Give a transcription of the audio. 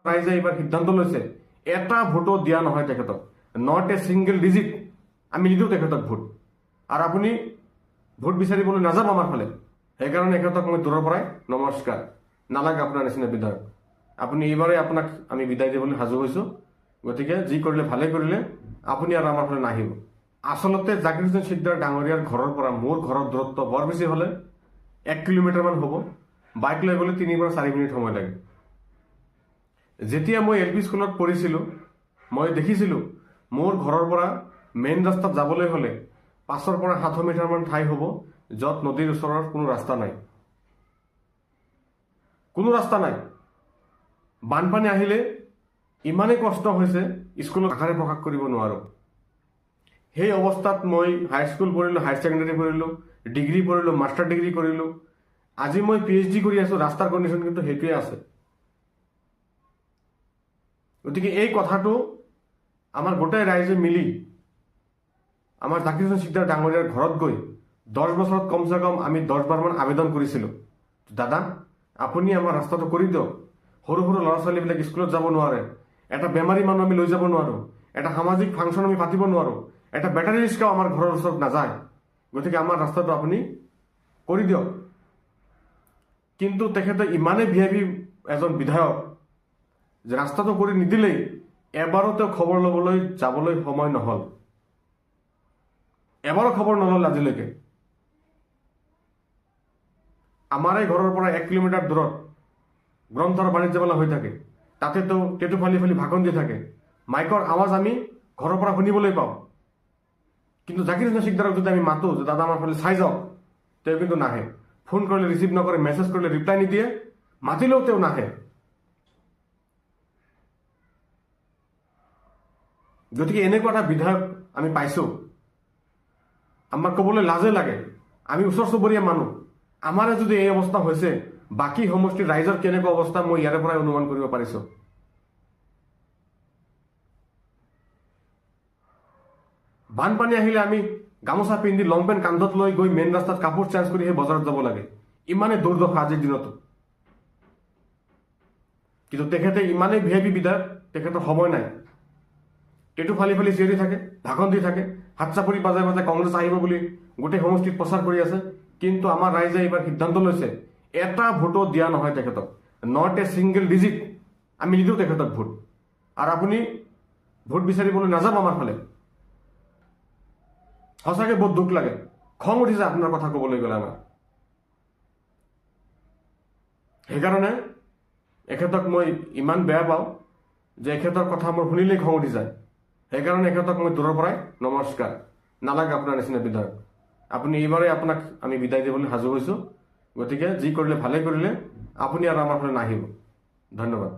ৰাইজে এইবাৰ সিদ্ধান্ত লৈছে এটা ভোটো দিয়া নহয় তেখেতক, নট এ ছিংগল ডিজিট আমি নিদিওঁ তেখেতক ভোট। আৰু আপুনি ভোট বিচাৰিবলৈ নাযাব আমাৰ ফালে, সেইকাৰণে এখেতক মই দূৰৰ পৰাই নমস্কাৰ, নালাগে আপোনাৰ নিচিনা বিধায়ক। আপুনি এইবাৰে আপোনাক আমি বিদায় দিবলৈ সাজু হৈছোঁ, গতিকে যি কৰিলে ভালে কৰিলে, আপুনি আৰু আমাৰ ফালে নাহিব। আচলতে জাকিৰ হুছেইন চিকদাৰ ডাঙৰীয়াৰ ঘৰৰ পৰা মোৰ ঘৰৰ দূৰত্ব বৰ বেছি হ'লে 1 কিলোমিটাৰমান হ'ব, বাইক লৈ গ'লে 3 পৰা 4 মিনিট সময় লাগে। যেতিয়া মই LP স্কুলত পঢ়িছিলোঁ মই দেখিছিলোঁ মোৰ ঘৰৰ পৰা মেইন ৰাস্তাত যাবলৈ হ'লে 5 পৰা 7 মিটাৰমান ঠাই হ'ব য'ত নদীৰ ওচৰৰ কোনো ৰাস্তা নাই, কোনো ৰাস্তা নাই। বানপানী আহিলে ইমানেই কষ্ট হৈছে স্কুলত আকাৰে প্ৰকাশ কৰিব নোৱাৰোঁ। সেই অৱস্থাত মই হাইস্কুল পঢ়িলোঁ, হায়াৰ ছেকেণ্ডেৰী পঢ়িলোঁ, ডিগ্ৰী পঢ়িলোঁ, মাষ্টাৰ ডিগ্ৰী কৰিলোঁ, আজি মই PhD কৰি আছোঁ। ৰাস্তাৰ কণ্ডিশ্যন কিন্তু সেইটোৱে আছে। গতিকে এই কথাটো আমাৰ গোটেই ৰাইজে মিলি আমাৰ জাকিৰ হুছেইন চিকদাৰ ডাঙৰীয়াৰ ঘৰত গৈ 10 বছৰত কমচে কম আমি 10 বাৰমান আবেদন কৰিছিলোঁ, দাদা আপুনি আমাৰ ৰাস্তাটো কৰি দিয়ক। সৰু সৰু ল'ৰা ছোৱালীবিলাক স্কুলত যাব নোৱাৰে, এটা বেমাৰী মানুহ আমি লৈ যাব নোৱাৰোঁ, এটা সামাজিক ফাংচন আমি পাতিব নোৱাৰোঁ, এটা বেটাৰী ৰিক্সাও আমাৰ ঘৰৰ ওচৰত নাযায়, গতিকে আমাৰ ৰাস্তাটো আপুনি কৰি দিয়ক। কিন্তু তেখেতে ইমানেই VIP এজন বিধায়ক যে ৰাস্তাটো কৰি নিদিলেই এবাৰো তেওঁ খবৰ ল'বলৈ যাবলৈ সময় নহ'ল, এবাৰো খবৰ নল'ল আজিলৈকে। আমাৰ এই ঘৰৰ পৰা 1 কিলোমিটাৰ দূৰত গ্ৰন্থৰ বাণিজ্য মেলা হৈ থাকে, তাতেতো টেটু ফালি ফালি ভাষণ দি থাকে, মাইকৰ আৱাজ আমি ঘৰৰ পৰা শুনিবলৈ পাওঁ। কিন্তু জাকিৰ হুছেইন চিকদাৰক যদি আমি মাতোঁ যে দাদা আমাৰ ফালে চাই যাওক, তেওঁ কিন্তু নাহে। ফোন কৰিলে ৰিচিভ নকৰে, মেছেজ কৰিলে ৰিপ্লাই নিদিয়ে, মাতিলেও তেওঁ নাহে। গতিকে এনেকুৱা এটা বিধায়ক আমি পাইছোঁ, আমাক ক'বলৈ লাজে লাগে। আমি ওচৰ চুবুৰীয়া মানুহ, আমাৰে যদি এই অৱস্থা হৈছে, বাকী সমষ্টিৰ ৰাইজৰ কেনেকুৱা অৱস্থা মই ইয়াৰে পৰাই অনুমান কৰিব পাৰিছোঁ। বানপানী আহিলে আমি গামোচা পিন্ধি লং পেণ্ট কান্ধত লৈ গৈ মেইন ৰাস্তাত কাপোৰ চেঞ্জ কৰি সেই বজাৰত যাব লাগে, ইমানেই দুৰ্দশা আজিৰ দিনতো। কিন্তু তেখেতে ইমানেই VIP বিধায়ক, তেখেতৰ সময় নাই। টেটু ফালি ফালি চিঞৰি থাকে, ভাষণ দি থাকে, হাত চাপৰি বাজাই বাজাই কংগ্ৰেছ আহিব বুলি গোটেই সমষ্টিত প্ৰচাৰ কৰি আছে। কিন্তু আমাৰ ৰাইজে এইবাৰ সিদ্ধান্ত লৈছে এটা ভোটো দিয়া নহয় তেখেতক, নট এ ছিংগল ডিজিট আমি নিদিওঁ তেখেতক ভোট। আৰু আপুনি ভোট বিচাৰিবলৈ নাযাব আমাৰ ফালে, সঁচাকৈ বহুত দুখ লাগে, খং উঠিছে আপোনাৰ কথা ক'বলৈ গ'লে আমাৰ। সেইকাৰণে এখেতক মই ইমান বেয়া পাওঁ যে এখেতৰ কথা মোৰ শুনিলেই খং উঠি যায়। সেইকাৰণে এখেতক মই দূৰৰ পৰাই নমস্কাৰ, নালাগে আপোনাৰ নিচিনা বিধায়ক। আপুনি এইবাৰে আপোনাক আমি বিদায় দিবলৈ সাজু হৈছোঁ, গতিকে যি কৰিলে ভালে কৰিলে, আপুনি আৰু আমাৰ ফালে নাহিব। ধন্যবাদ।